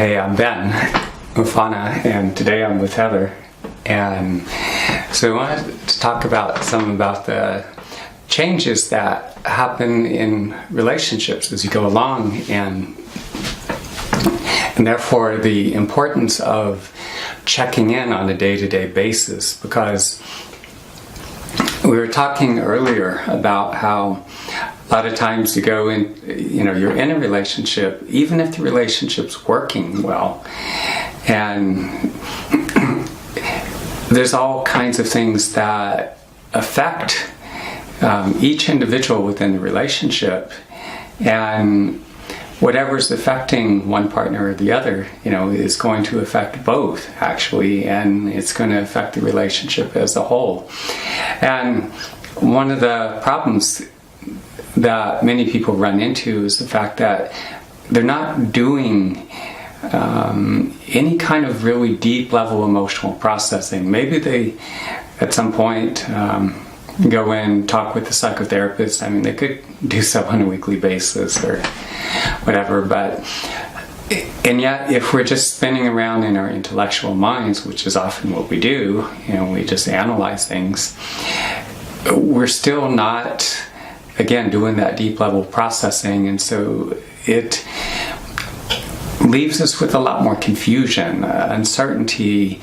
Hey, I'm Ben Ufana, and today I'm with Heather. And so I wanted to talk about the changes that happen in relationships as you go along, and therefore the importance of checking in on a day-to-day basis, because we were talking earlier about how a lot of times you go in, you're in a relationship, even if the relationship's working well, and there's all kinds of things that affect each individual within the relationship, and whatever's affecting one partner or the other, is going to affect both, actually, and it's going to affect the relationship as a whole. And one of the problems that many people run into is the fact that they're not doing any kind of really deep level emotional processing. Maybe they, at some point, go in, talk with the psychotherapist. I mean, they could do so on a weekly basis or whatever, and yet if we're just spinning around in our intellectual minds, which is often what we do, we just analyze things, we're still not, again, doing that deep level processing, and so it leaves us with a lot more confusion, uncertainty.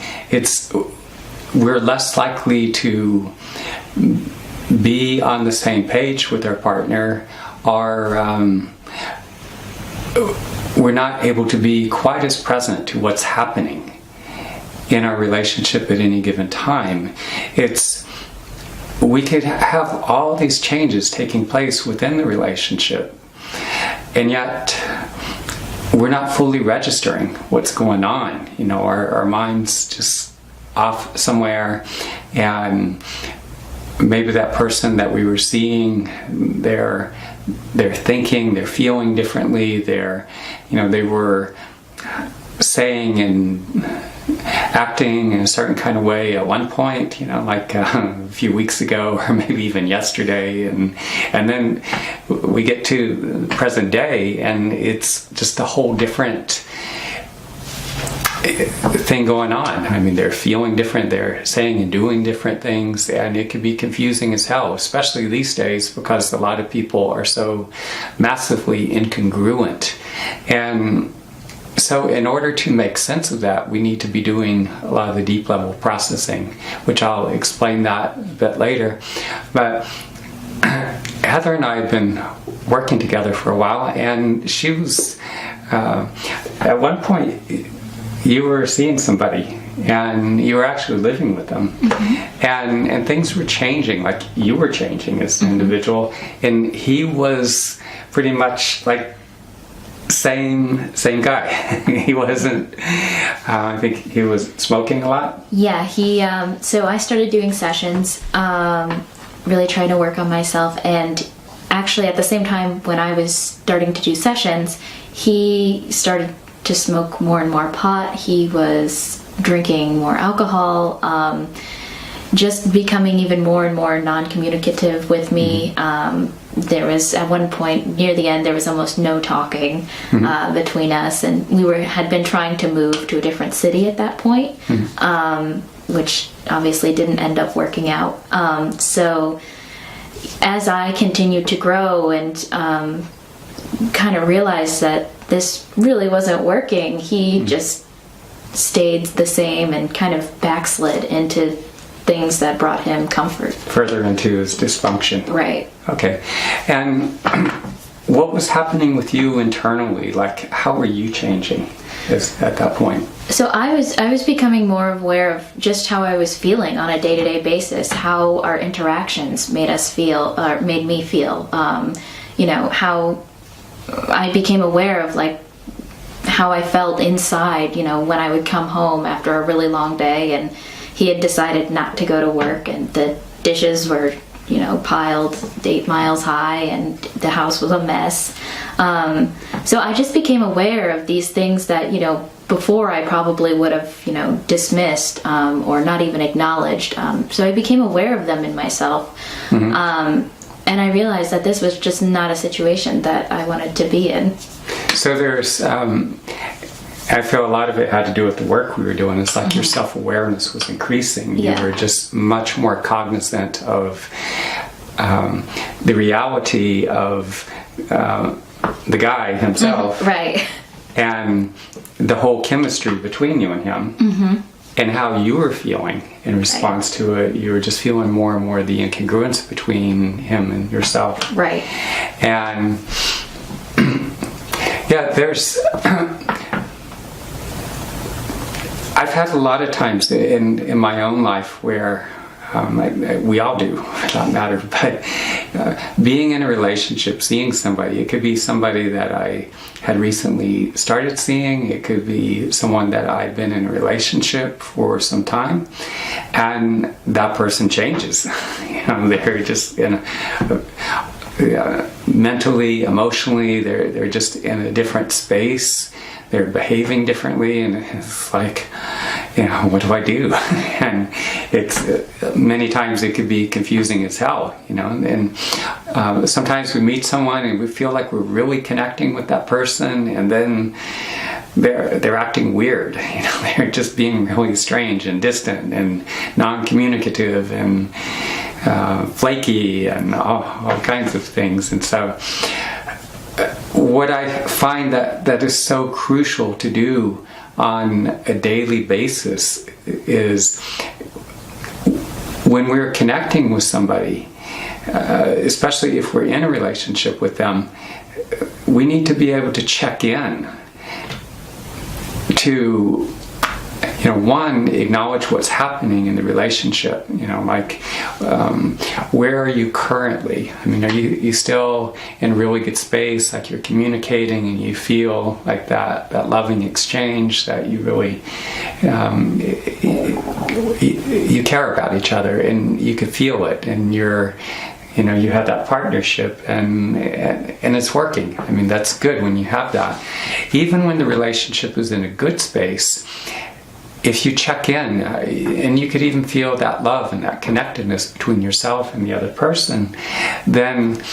We're less likely to be on the same page with our partner, or we're not able to be quite as present to what's happening in our relationship at any given time. We could have all these changes taking place within the relationship, and yet we're not fully registering what's going on. Our mind's just off somewhere, and maybe that person that we were seeing, they're thinking, they're feeling differently, they were saying and acting in a certain kind of way at one point, like a few weeks ago, or maybe even yesterday, and then we get to the present day, and it's just a whole different thing going on. I mean, they're feeling different, they're saying and doing different things, and it can be confusing as hell, especially these days, because a lot of people are so massively incongruent. And so in order to make sense of that, we need to be doing a lot of the deep level processing, which I'll explain that a bit later. But Heather and I have been working together for a while, and she was, at one point, you were seeing somebody, and you were actually living with them, and things were changing, like you were changing as an individual, and he was pretty much like same guy. He wasn't, I think he was smoking a lot. Yeah, so I started doing sessions, really trying to work on myself, and actually at the same time when I was starting to do sessions, he started to smoke more and more pot. He was drinking more alcohol, just becoming even more and more non-communicative with me. There was, at one point near the end, there was almost no talking between us, and we had been trying to move to a different city at that point, which obviously didn't end up working out. So as I continued to grow and kind of realized that this really wasn't working, he just stayed the same and kind of backslid into things that brought him comfort. Further into his dysfunction. Right. Okay. And what was happening with you internally? Like, how were you changing at that point? So I was becoming more aware of just how I was feeling on a day-to-day basis, how our interactions made me feel. How I became aware of like how I felt inside, when I would come home after a really long day and he had decided not to go to work and the dishes were, piled 8 miles high and the house was a mess. So I just became aware of these things that, before I probably would have, dismissed or not even acknowledged. So I became aware of them in myself. And I realized that this was just not a situation that I wanted to be in. So there's I feel a lot of it had to do with the work we were doing. It's like your self-awareness was increasing. Yeah. You were just much more cognizant of the reality of the guy himself, Right. and the whole chemistry between you and him, and how you were feeling in response to it. You were just feeling more and more the incongruence between him and yourself. Right. And yeah, there's I've had a lot of times in my own life where we all do, for that matter, but being in a relationship, seeing somebody, it could be somebody that I had recently started seeing, it could be someone that I've been in a relationship for some time, and that person changes. They're just in mentally, emotionally, they're just in a different space. They're behaving differently, and it's like, what do I do? And it's many times it could be confusing as hell, and sometimes we meet someone and we feel like we're really connecting with that person, and then they're acting weird. They're just being really strange and distant and non-communicative and flaky and all kinds of things. And so what I find that is so crucial to do on a daily basis is when we're connecting with somebody, especially if we're in a relationship with them, we need to be able to check in to one, acknowledge what's happening in the relationship. Where are you currently? Are you still in really good space, like you're communicating and you feel like that loving exchange, that you really you care about each other and you can feel it, and you have that partnership and it's working. That's good when you have that. Even when the relationship is in a good space, if you check in, and you could even feel that love and that connectedness between yourself and the other person, then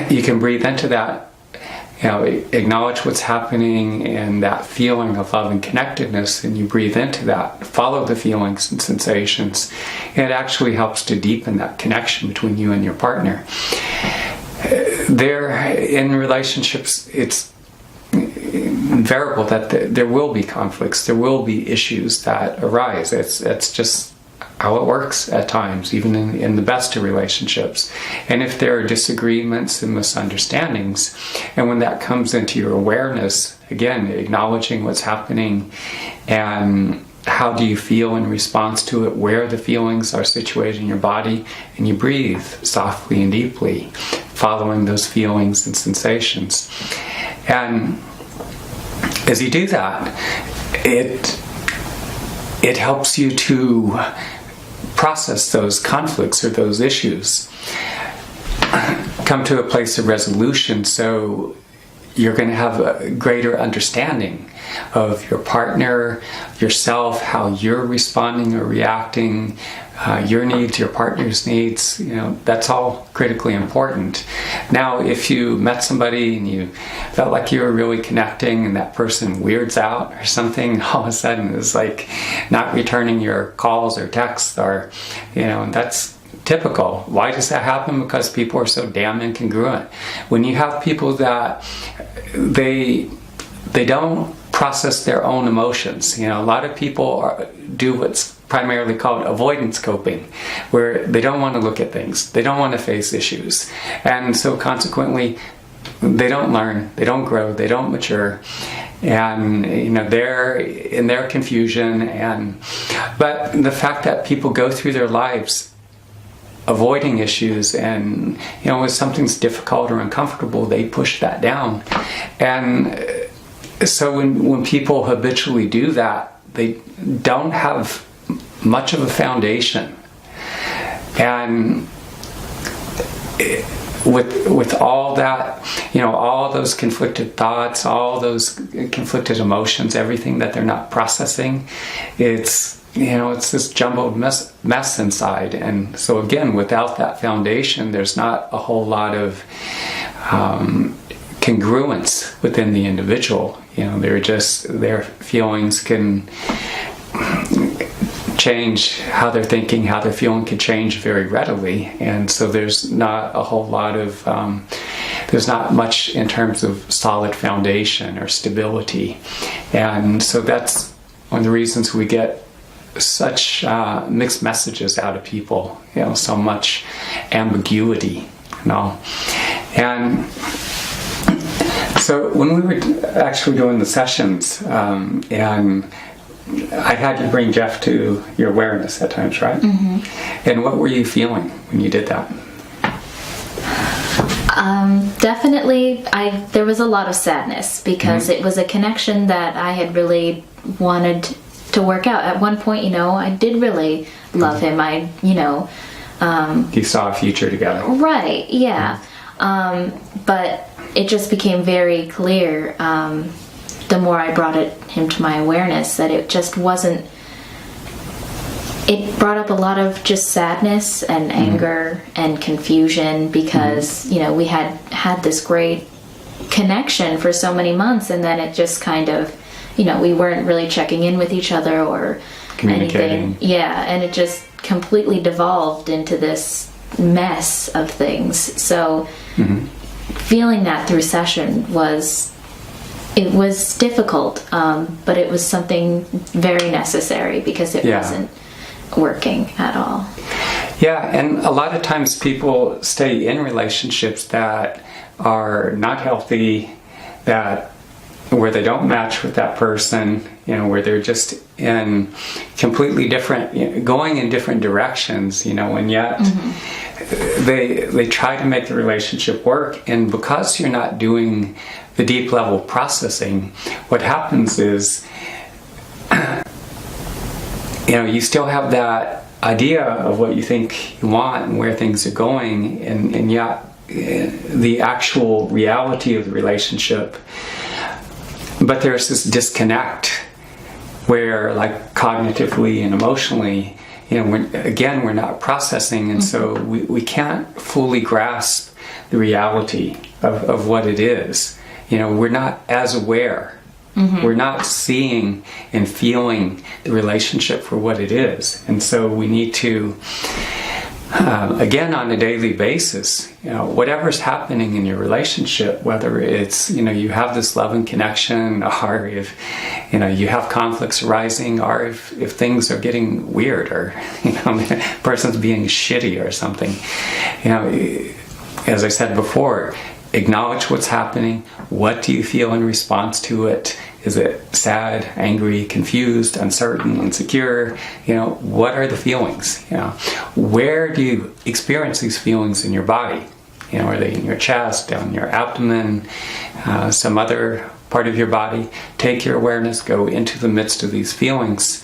you can breathe into that, acknowledge what's happening and that feeling of love and connectedness, and you breathe into that, follow the feelings and sensations. It actually helps to deepen that connection between you and your partner. In relationships, it's invariable that there will be conflicts, there will be issues that arise. It's just how it works at times, even in the best of relationships. And if there are disagreements and misunderstandings, and when that comes into your awareness, again, acknowledging what's happening and how do you feel in response to it, where the feelings are situated in your body, and you breathe softly and deeply, following those feelings and sensations. And as you do that, it helps you to process those conflicts or those issues, come to a place of resolution, so you're going to have a greater understanding of your partner, yourself, how you're responding or reacting, your needs, your partner's needs. That's all critically important. Now, if you met somebody and you felt like you were really connecting and that person weirds out or something, all of a sudden is like not returning your calls or texts, or and that's typical. Why does that happen? Because people are so damn incongruent. When you have people that they don't process their own emotions. A lot of people do what's primarily called avoidance coping, where they don't want to look at things, they don't want to face issues, and so consequently they don't learn, they don't grow, they don't mature, and they're in their confusion. But the fact that people go through their lives avoiding issues, and when something's difficult or uncomfortable, they push that down. And so when people habitually do that, they don't have much of a foundation. And with all that, all those conflicted thoughts, all those conflicted emotions, everything that they're not processing, it's this jumbled mess inside. And so again, without that foundation, there's not a whole lot of congruence within the individual. Their feelings can change, how they're thinking, how they're feeling can change very readily, and so there's not a whole lot of there's not much in terms of solid foundation or stability, and so that's one of the reasons we get such mixed messages out of people, so much ambiguity, and so when we were actually doing the sessions, and I had you bring Jeff to your awareness at times, right? Mm-hmm. And what were you feeling when you did that? Definitely, there was a lot of sadness because it was a connection that I had really wanted to work out. At one point, I did really love him. You saw a future together. Right, yeah. But it just became very clear the more I brought him to my awareness that it just wasn't. It brought up a lot of just sadness and anger and confusion because, we had this great connection for so many months, and then it just kind of, we weren't really checking in with each other or anything. Yeah, and it just completely devolved into this mess of things. So feeling that through session was difficult, but it was something very necessary because it wasn't working at all. Yeah, and a lot of times people stay in relationships that are not healthy, where they don't match with that person, where they're just in completely different, going in different directions, and yet they try to make the relationship work, and because you're not doing the deep level processing, what happens is you still have that idea of what you think you want and where things are going, and yet the actual reality of the relationship, but there's this disconnect where, like, cognitively and emotionally, we're not processing, and so we can't fully grasp the reality of what it is. We're not as aware. We're not seeing and feeling the relationship for what it is. And so we need to, again, on a daily basis, whatever's happening in your relationship, whether it's, you have this love and connection, or if, you have conflicts arising, or if things are getting weird, or, the person's being shitty or something, as I said before, acknowledge what's happening. What do you feel in response to it? Is it sad, angry, confused, uncertain, insecure? What are the feelings? Where do you experience these feelings in your body? Are they in your chest, down your abdomen, some other part of your body? Take your awareness, go into the midst of these feelings,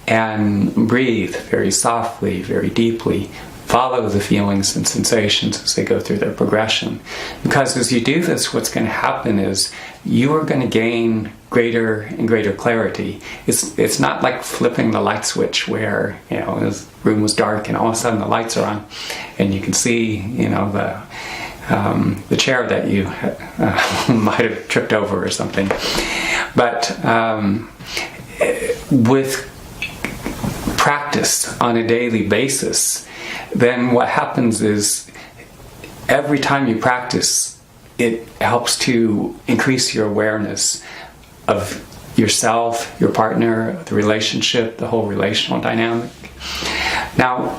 and breathe very softly, very deeply. Follow the feelings and sensations as they go through their progression. Because as you do this, what's going to happen is you are going to gain greater and greater clarity. It's not like flipping the light switch where, this room was dark and all of a sudden the lights are on and you can see, the chair that you might have tripped over or something. But with practice on a daily basis, then what happens is every time you practice, it helps to increase your awareness of yourself, your partner, the relationship, the whole relational dynamic. Now,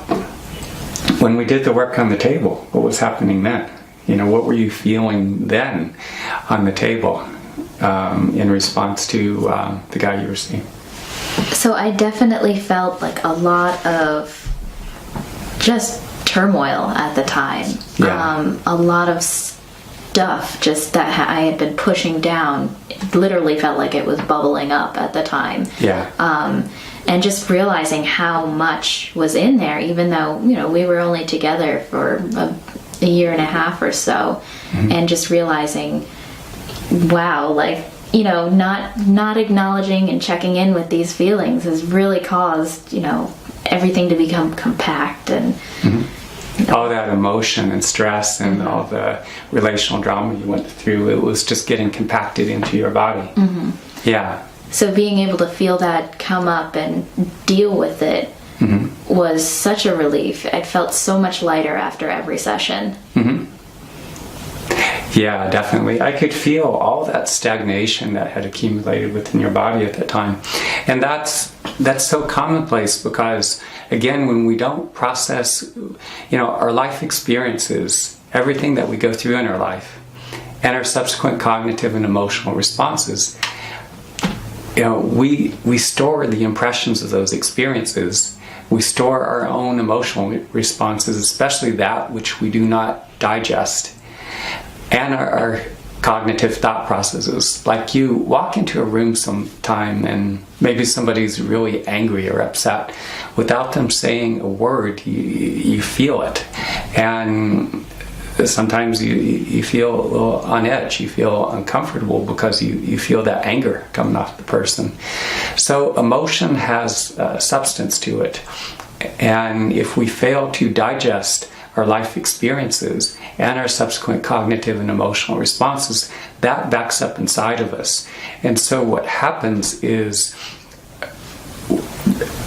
when we did the work on the table, what was happening then? What were you feeling then on the table in response to the guy you were seeing? So I definitely felt like a lot of just turmoil at the time. Yeah. A lot of stuff just that I had been pushing down. It literally felt like it was bubbling up at the time. Yeah. And just realizing how much was in there, even though, we were only together for a year and a half or so, and just realizing, wow, not acknowledging and checking in with these feelings has really caused, everything to become compact and all that emotion and stress and all the relational drama you went through, it was just getting compacted into your body. Yeah. So being able to feel that come up and deal with it was such a relief. I felt so much lighter after every session. Yeah, definitely. I could feel all that stagnation that had accumulated within your body at that time. And that's so commonplace because, again, when we don't process, our life experiences, everything that we go through in our life, and our subsequent cognitive and emotional responses, we store the impressions of those experiences. We store our own emotional responses, especially that which we do not digest, and our cognitive thought processes. Like, you walk into a room sometime and maybe somebody's really angry or upset. Without them saying a word, you feel it. And sometimes you feel a little on edge. You feel uncomfortable because you feel that anger coming off the person. So emotion has substance to it. And if we fail to digest our life experiences and our subsequent cognitive and emotional responses, that backs up inside of us. And so what happens is,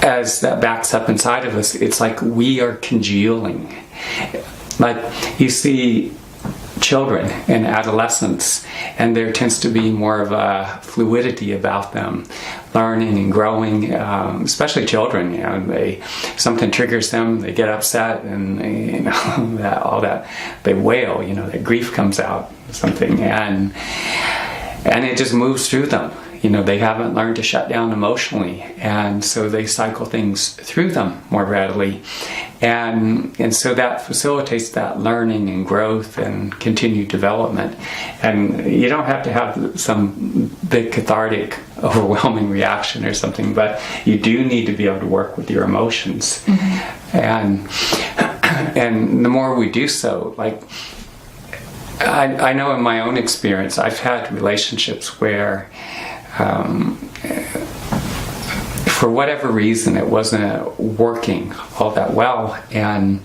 as that backs up inside of us, it's like we are congealing. Like, you see children and adolescents, and there tends to be more of a fluidity about them, learning and growing, especially children. Something triggers them, they get upset, and they wail. That grief comes out, something, and it just moves through them. They haven't learned to shut down emotionally, and so they cycle things through them more readily, and so that facilitates that learning and growth and continued development. And you don't have to have some big cathartic, overwhelming reaction or something, but you do need to be able to work with your emotions, and the more we do so, like, I know in my own experience, I've had relationships where for whatever reason it wasn't working all that well, and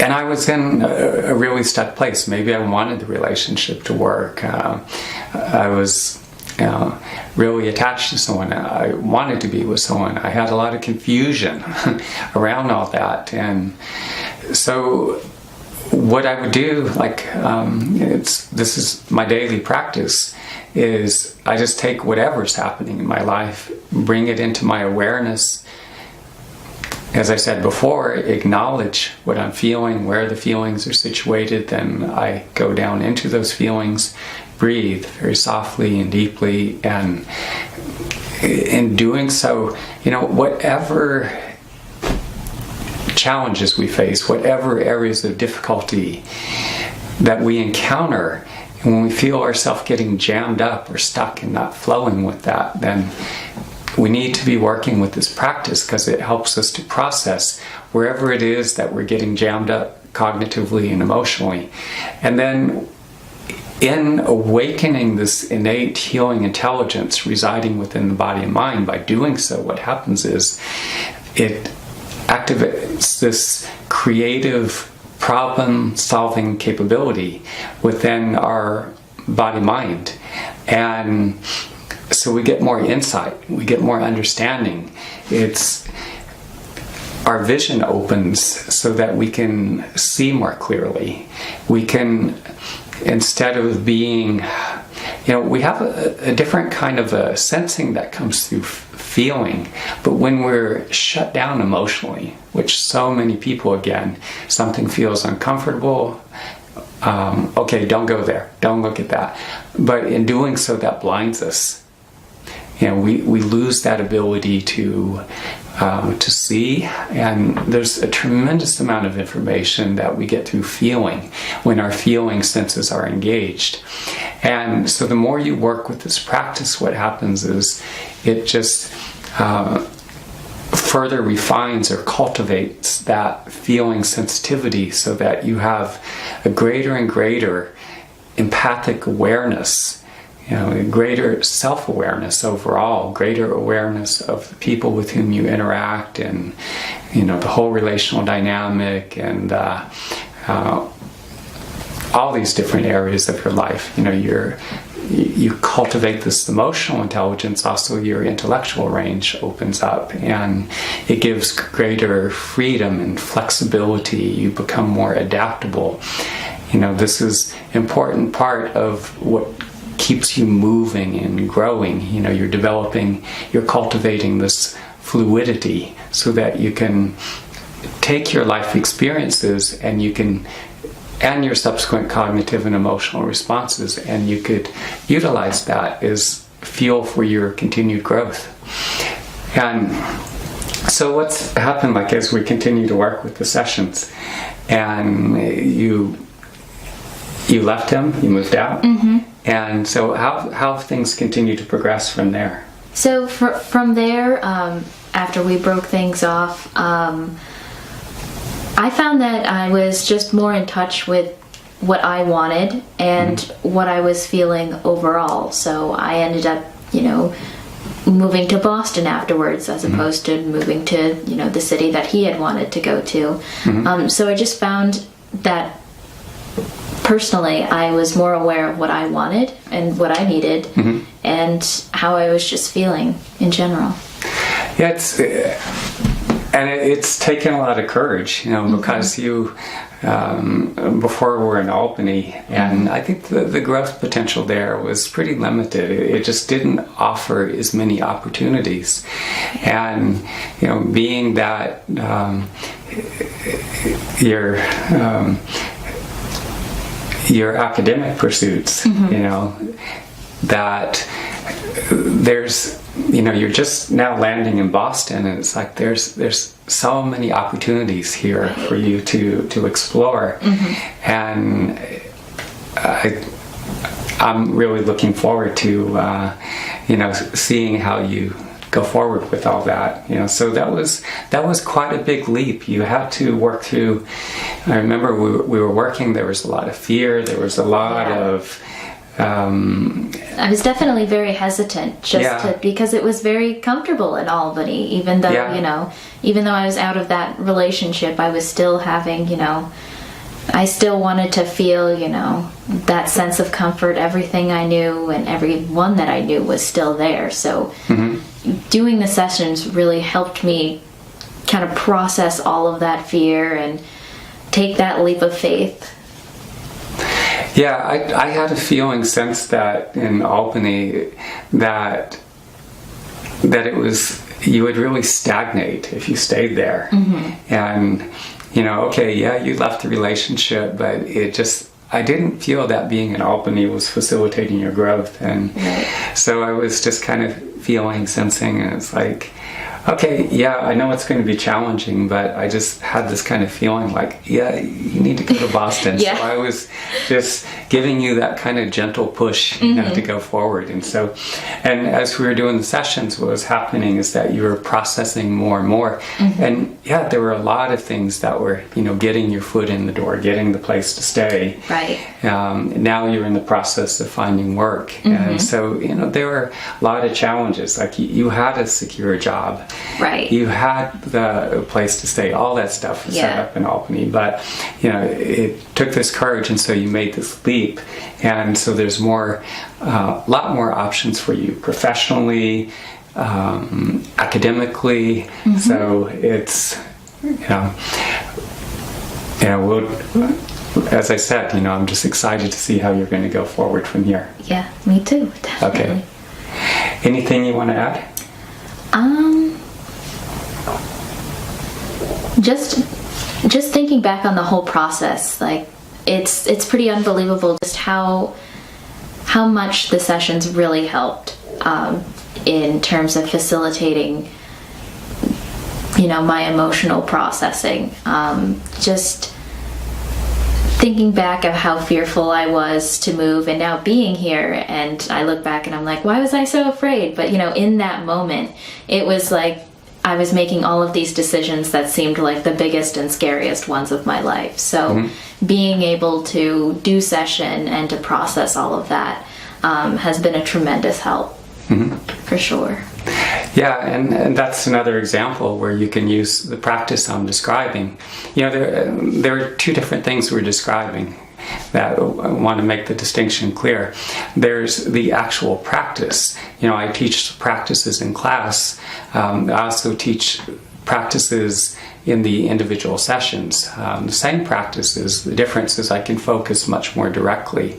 I was in a really stuck place. Maybe I wanted the relationship to work. I was really attached to someone. I wanted to be with someone. I had a lot of confusion around all that, and so what I would do, this is my daily practice, is I just take whatever's happening in my life, bring it into my awareness. As I said before, acknowledge what I'm feeling, where the feelings are situated, then I go down into those feelings, breathe very softly and deeply, and in doing so, whatever challenges we face, whatever areas of difficulty that we encounter, and when we feel ourselves getting jammed up or stuck and not flowing with that, then we need to be working with this practice, because it helps us to process wherever it is that we're getting jammed up cognitively and emotionally. And then in awakening this innate healing intelligence residing within the body and mind, by doing so, what happens is it activates this creative problem-solving capability within our body-mind. And so we get more insight, we get more understanding. Our vision opens so that we can see more clearly. We can, instead of being, we have a different kind of a sensing that comes through feeling, but when we're shut down emotionally, which so many people, again, something feels uncomfortable, okay, don't go there, don't look at that. But in doing so, that blinds us. We lose that ability to see, and there's a tremendous amount of information that we get through feeling when our feeling senses are engaged. And so the more you work with this practice, what happens is it just further refines or cultivates that feeling sensitivity, so that you have a greater and greater empathic awareness greater self-awareness overall, greater awareness of the people with whom you interact, and the whole relational dynamic, and all these different areas of your life. You cultivate this emotional intelligence, also your intellectual range opens up, and it gives greater freedom and flexibility. You become more adaptable. This is an important part of what keeps you moving and growing. You're cultivating this fluidity so that you can take your life experiences and your subsequent cognitive and emotional responses, and you could utilize that as fuel for your continued growth. And so what's happened, as we continue to work with the sessions, and you left him, you moved out, and so how have things continued to progress from there? So from there, after we broke things off, I found that I was just more in touch with what I wanted and what I was feeling overall. So I ended up, moving to Boston afterwards, as opposed to moving to, the city that he had wanted to go to. So I just found that personally, I was more aware of what I wanted and what I needed, and how I was just feeling in general. Yeah, it's taken a lot of courage, because you, before we were in Albany, and I think the growth potential there was pretty limited. It just didn't offer as many opportunities. And, being that your academic pursuits, that there's, you're just now landing in Boston, and it's like there's so many opportunities here for you to explore. And I'm really looking forward to seeing how you go forward with all that. So that was quite a big leap. You had to work through. I remember we were working. There was a lot of fear. There was a lot of. I was definitely very hesitant, because it was very comfortable in Albany. Even though even though I was out of that relationship, I was still having I still wanted to feel that sense of comfort. Everything I knew and everyone that I knew was still there. So doing the sessions really helped me kind of process all of that fear and take that leap of faith. Yeah, I had a feeling since that in Albany that it was, you would really stagnate if you stayed there. And you left the relationship, but I didn't feel that being in Albany was facilitating your growth. And so I was just kind of sensing, and it's like, okay, I know it's going to be challenging, but I just had this kind of feeling you need to go to Boston. So I was just giving you that kind of gentle push, to go forward. And as we were doing the sessions, what was happening is that you were processing more and more. And there were a lot of things that were, getting your foot in the door, getting the place to stay. Right. Now you're in the process of finding work. And so, there were a lot of challenges. You had a secure job. Right. You had the place to stay. All that stuff was set up in Albany. But, it took this courage, and so you made this leap. And so there's a lot more options for you professionally, academically. So it's, as I said, I'm just excited to see how you're going to go forward from here. Yeah, me too. Definitely. Okay. Anything you want to add? Just thinking back on the whole process, it's pretty unbelievable just how much the sessions really helped in terms of facilitating my emotional processing. Just thinking back of how fearful I was to move, and now being here, and I look back and I'm like, why was I so afraid? But in that moment, it was like I was making all of these decisions that seemed like the biggest and scariest ones of my life. So being able to do session and to process all of that has been a tremendous help, for sure. Yeah, and that's another example where you can use the practice I'm describing. There are two different things we're describing that I want to make the distinction clear. There's the actual practice. I teach practices in class. I also teach practices in the individual sessions. The same practices, the difference is I can focus much more directly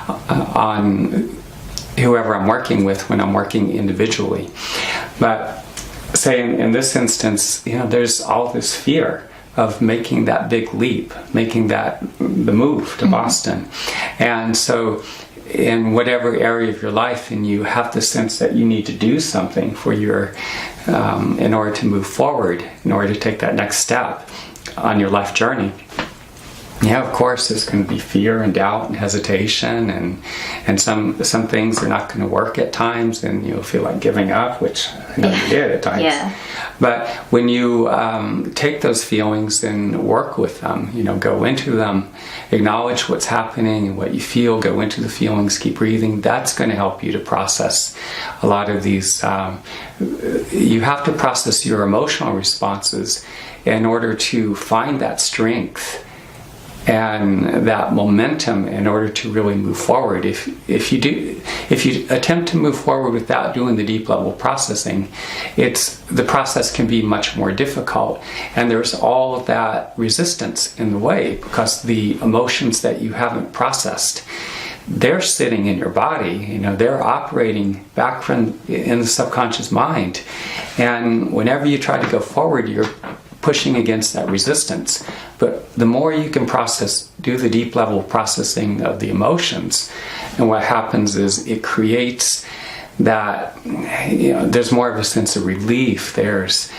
on whoever I'm working with when I'm working individually. But say in this instance, there's all this fear of making that big leap, making the move to Boston. And so in whatever area of your life, and you have the sense that you need to do something for in order to move forward, in order to take that next step on your life journey. Yeah, of course, there's going to be fear and doubt and hesitation, and some things are not going to work at times, and you'll feel like giving up, which I know you did at times. Yeah. But when you take those feelings and work with them, go into them, acknowledge what's happening and what you feel, go into the feelings, keep breathing, that's going to help you to process a lot of these. You have to process your emotional responses in order to find that strength and that momentum in order to really move forward. If you attempt to move forward without doing the deep level processing, the process can be much more difficult, and there's all of that resistance in the way because the emotions that you haven't processed, they're sitting in your body, they're operating back from in the subconscious mind, and whenever you try to go forward, you're pushing against that resistance. But the more you can do the deep level processing of the emotions, and what happens is it creates that, there's more of a sense of relief, there's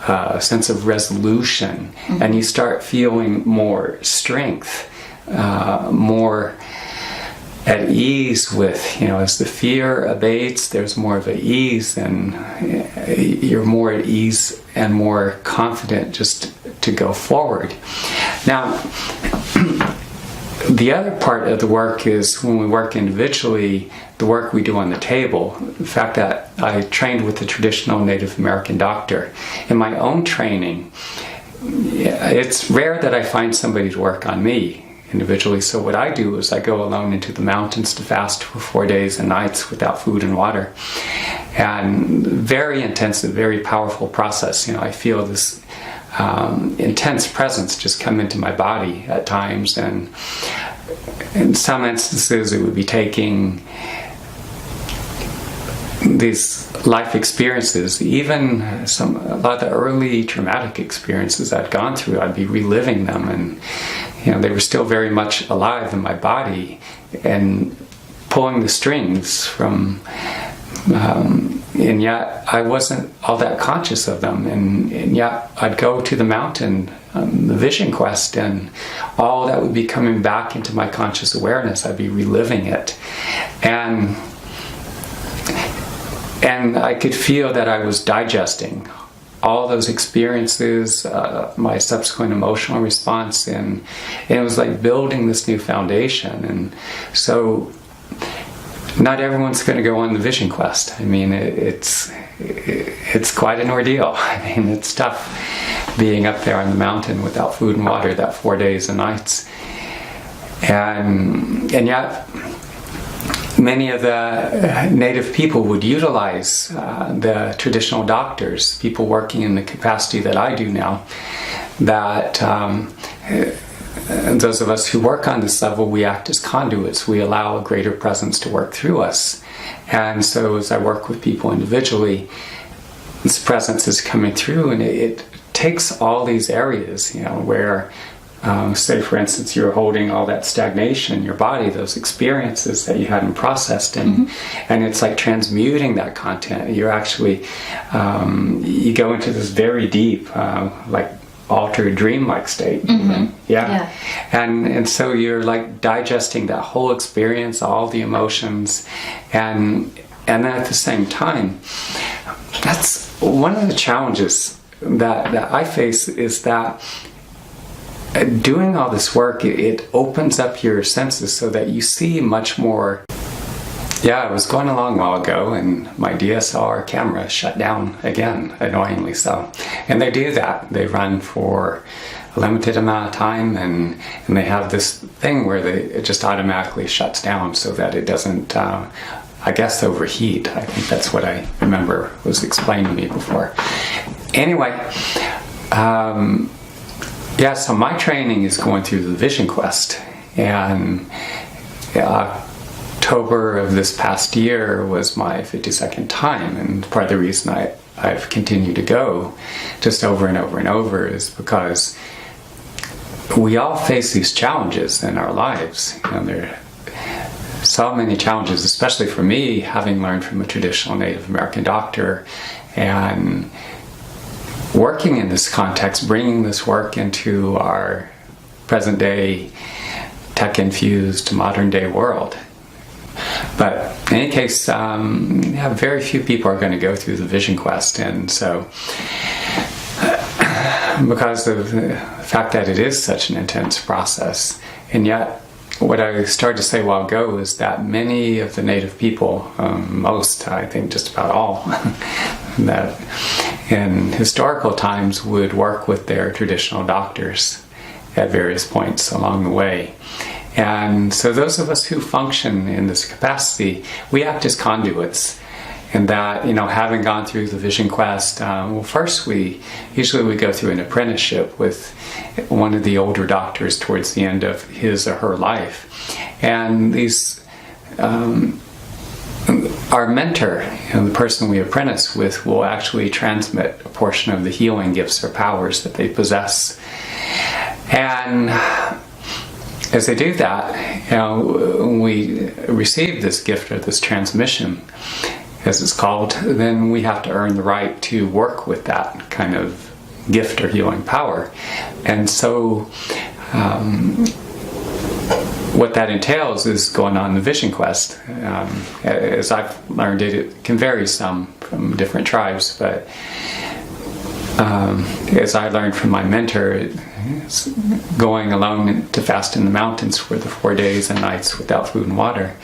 a sense of resolution, and you start feeling more strength, more at ease with, as the fear abates, there's more of an ease, and you're more at ease and more confident just to go forward. Now, the other part of the work is when we work individually, the work we do on the table. The fact that I trained with a traditional Native American doctor. In my own training, it's rare that I find somebody to work on me individually. So what I do is I go alone into the mountains to fast for 4 days and nights without food and water. And very intensive, very powerful process. I feel this intense presence just come into my body at times, and in some instances it would be taking these life experiences, even a lot of the early traumatic experiences I'd gone through, I'd be reliving them, and they were still very much alive in my body, and pulling the strings from, and yet I wasn't all that conscious of them, and yet I'd go to the mountain, the vision quest, and all that would be coming back into my conscious awareness. I'd be reliving it, and I could feel that I was digesting all those experiences, my subsequent emotional response, and it was like building this new foundation. And so not everyone's going to go on the vision quest. I mean, it's quite an ordeal. I mean, it's tough being up there on the mountain without food and water that 4 days and nights. And yet many of the native people would utilize the traditional doctors, people working in the capacity that I do now, that those of us who work on this level, we act as conduits. We allow a greater presence to work through us. And so as I work with people individually, this presence is coming through, and it takes all these areas, where say for instance you're holding all that stagnation in your body, those experiences that you hadn't processed, and it's like transmuting that content. You're actually you go into this very deep like altered dream-like state. Yeah. And so you're like digesting that whole experience, all the emotions, and then at the same time, that's one of the challenges that I face, is that doing all this work, it opens up your senses so that you see much more Yeah, I was going along a while ago, and my DSLR camera shut down again, annoyingly so. And they do that. They run for a limited amount of time, and they have this thing where it just automatically shuts down so that it doesn't, I guess, overheat. I think that's what I remember was explained to me before. Anyway, yeah, so my training is going through the Vision Quest, and October of this past year was my 52nd time, and part of the reason I've continued to go just over and over and over is because we all face these challenges in our lives. There are so many challenges, especially for me, having learned from a traditional Native American doctor and working in this context, bringing this work into our present day tech-infused modern day world. But in any case, very few people are going to go through the Vision Quest, and so because of the fact that it is such an intense process, and yet what I started to say a while ago is that many of the Native people, most, I think just about all, that in historical times would work with their traditional doctors at various points along the way. And so those of us who function in this capacity, we act as conduits. And that, having gone through the Vision Quest, first we go through an apprenticeship with one of the older doctors towards the end of his or her life. And these, our mentor, the person we apprentice with, will actually transmit a portion of the healing gifts or powers that they possess. And as they do that, when we receive this gift or this transmission, as it's called, then we have to earn the right to work with that kind of gift or healing power. And so what that entails is going on the Vision Quest. As I've learned it can vary some from different tribes, but as I learned from my mentor, it's going alone to fast in the mountains for the 4 days and nights without food and water.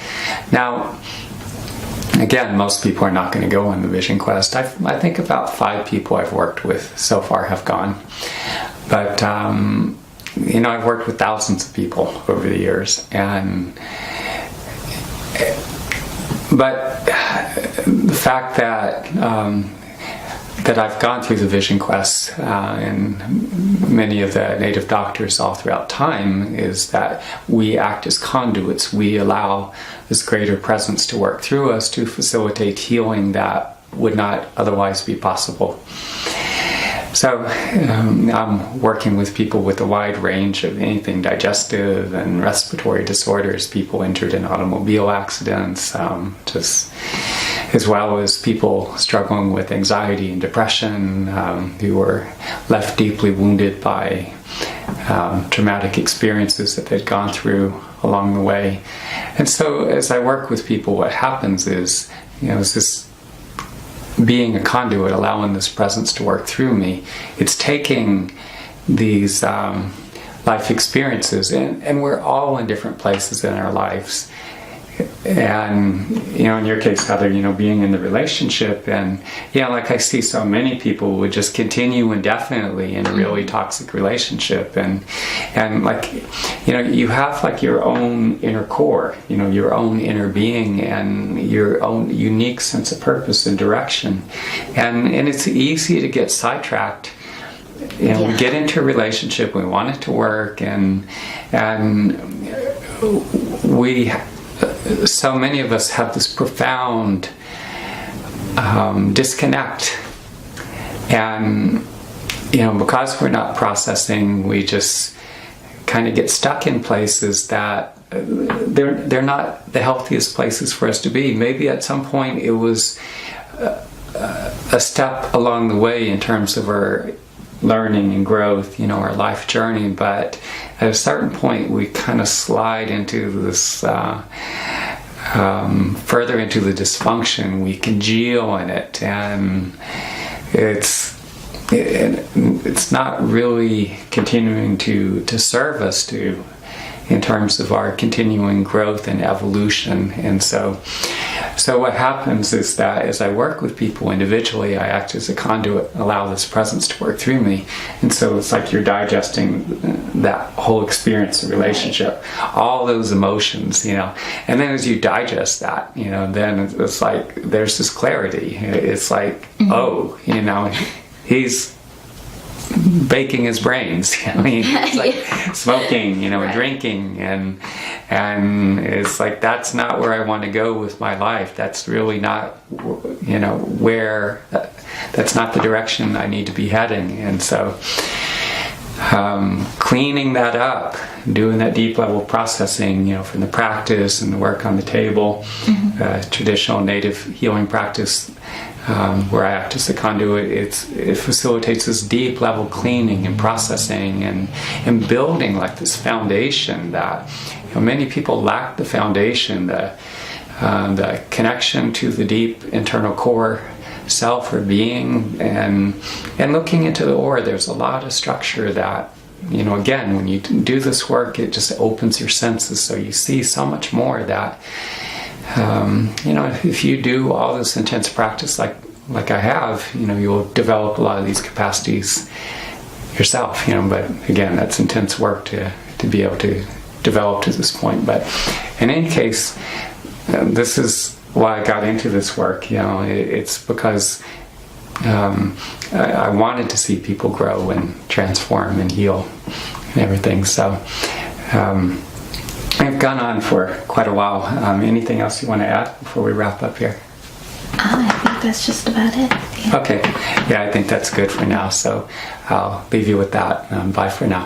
Now, again, most people are not going to go on the Vision Quest. I think about 5 people I've worked with so far have gone. But, I've worked with thousands of people over the years. But the fact that I've gone through the Vision Quest and many of the Native doctors all throughout time is that we act as conduits. We allow this greater presence to work through us to facilitate healing that would not otherwise be possible. So I'm working with people with a wide range of anything digestive and respiratory disorders, people injured in automobile accidents, just as well as people struggling with anxiety and depression, who were left deeply wounded by traumatic experiences that they'd gone through along the way. And so as I work with people, what happens is, it's this being a conduit, allowing this presence to work through me. It's taking these life experiences, and we're all in different places in our lives. And in your case, Heather, being in the relationship, and like I see so many people would just continue indefinitely in a really toxic relationship, and like you have like your own inner core, your own inner being, and your own unique sense of purpose and direction, and it's easy to get sidetracked. We get into a relationship, we want it to work, and we. So many of us have this profound disconnect, and because we're not processing, we just kind of get stuck in places that they're not the healthiest places for us to be. Maybe at some point it was a step along the way in terms of our learning and growth, our life journey, but at a certain point we kind of slide into this further into the dysfunction. We congeal in it, and it's not really continuing to serve us to in terms of our continuing growth and evolution. And so what happens is that as I work with people individually, I act as a conduit, allow this presence to work through me. And so it's like you're digesting that whole experience of relationship, all those emotions, you know. And then as you digest that, you know, then it's like there's this clarity. It's like, oh, you know, he's baking his brains. I mean, it's like smoking, you know, and drinking, and it's like that's not where I want to go with my life. That's really not, you know, where. That's not the direction I need to be heading. And so, cleaning that up, doing that deep level processing, you know, from the practice and the work on the table, traditional native healing practice. Where I act as a conduit, it facilitates this deep level cleaning and processing and building like this foundation that, you know, many people lack the foundation, the connection to the deep internal core self or being, and looking into the aura. There's a lot of structure that, you know, again, when you do this work, it just opens your senses, so you see so much more that. You know, if you do all this intense practice like I have, you know, you'll develop a lot of these capacities yourself, you know, but again, that's intense work to be able to develop to this point. But in any case, this is why I got into this work, you know. It's because I wanted to see people grow and transform and heal and everything. So I've gone on for quite a while. Anything else you want to add before we wrap up here? I think that's just about it. Yeah. Okay. Yeah, I think that's good for now. So I'll leave you with that. Bye for now.